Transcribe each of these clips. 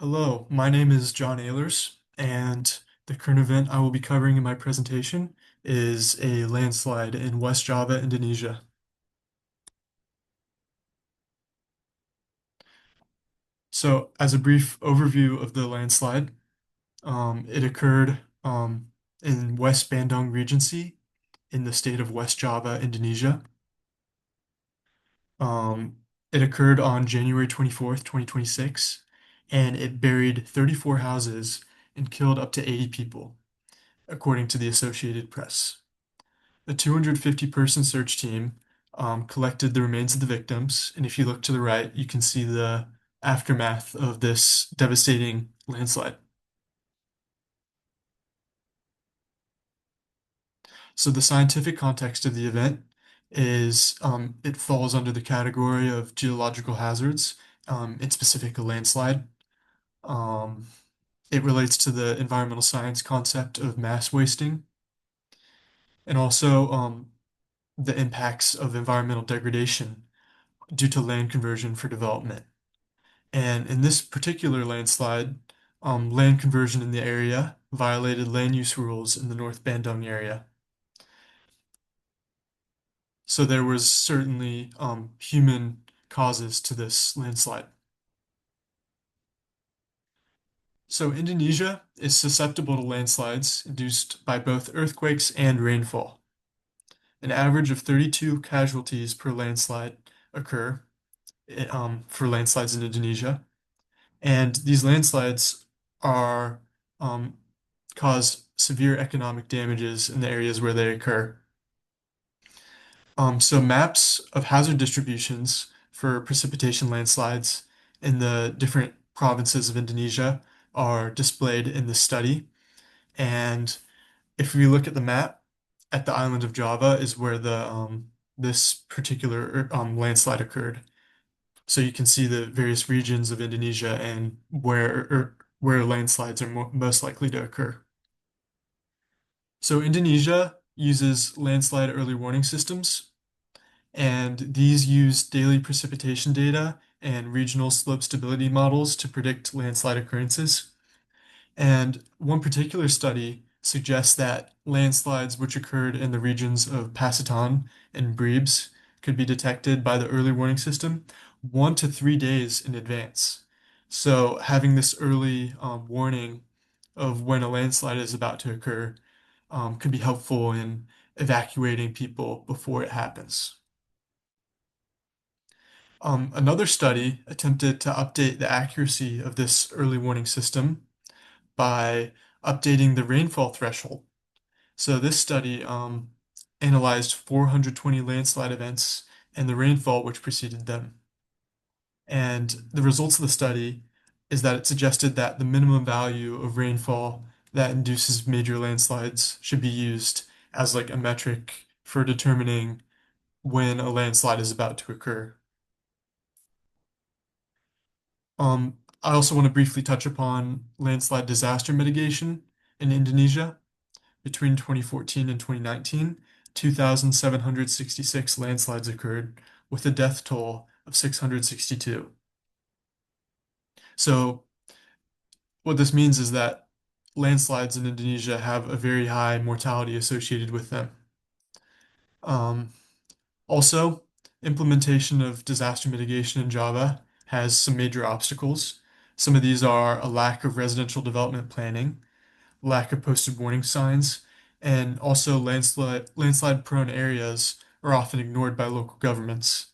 Hello, my name is John Ehlers, and the current event I will be covering in my presentation is a landslide in West Java, Indonesia. So, as a brief overview of the landslide, it occurred in West Bandung Regency in the state of West Java, Indonesia. Um, it occurred on January 24th, 2026, and it buried 34 houses and killed up to 80 people, according to the Associated Press. The 250-person search team collected the remains of the victims, and if you look to the right, you can see the aftermath of this devastating landslide. So the scientific context of the event is it falls under the category of geological hazards, in specific a landslide. Um, it relates to the environmental science concept of mass wasting, and also the impacts of environmental degradation due to land conversion for development. And in this particular landslide, land conversion in the area violated land use rules in the North Bandung area. So there was certainly human causes to this landslide. So Indonesia is susceptible to landslides induced by both earthquakes and rainfall. An average of 32 casualties per landslide occur for landslides in Indonesia. And these landslides are um, cause severe economic damages in the areas where they occur. So maps of hazard distributions for precipitation landslides in the different provinces of Indonesia are displayed in the study. And if we look at the map, at the island of Java is where the this particular landslide occurred. So you can see the various regions of Indonesia and where landslides are most likely to occur. So Indonesia uses landslide early warning systems, and these use daily precipitation data and regional slope stability models to predict landslide occurrences. And one particular study suggests that landslides which occurred in the regions of Pacitan and Brebes could be detected by the early warning system 1 to 3 days in advance. So having this early warning of when a landslide is about to occur could be helpful in evacuating people before it happens. Another study attempted to update the accuracy of this early warning system by updating the rainfall threshold. So this study analyzed 420 landslide events and the rainfall which preceded them. And the results of the study is that it suggested that the minimum value of rainfall that induces major landslides should be used as like a metric for determining when a landslide is about to occur. I also want to briefly touch upon landslide disaster mitigation in Indonesia. Between 2014 and 2019, 2,766 landslides occurred, with a death toll of 662. So, what this means is that landslides in Indonesia have a very high mortality associated with them. Um, Also, implementation of disaster mitigation in Java has some major obstacles. Some of these are a lack of residential development planning, lack of posted warning signs, and also landslide prone areas are often ignored by local governments.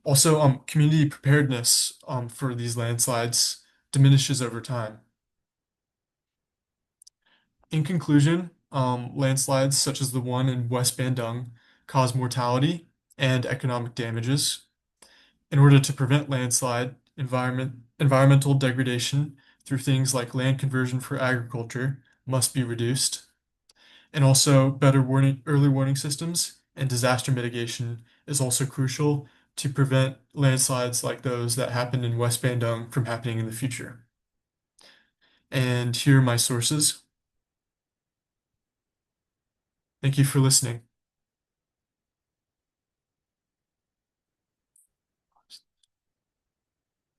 Also, community preparedness for these landslides diminishes over time. In conclusion, landslides such as the one in West Bandung cause mortality and economic damages. In order to prevent environmental degradation through things like land conversion for agriculture must be reduced. And also early warning systems and disaster mitigation is also crucial to prevent landslides like those that happened in West Bandung from happening in the future. And here are my sources. Thank you for listening.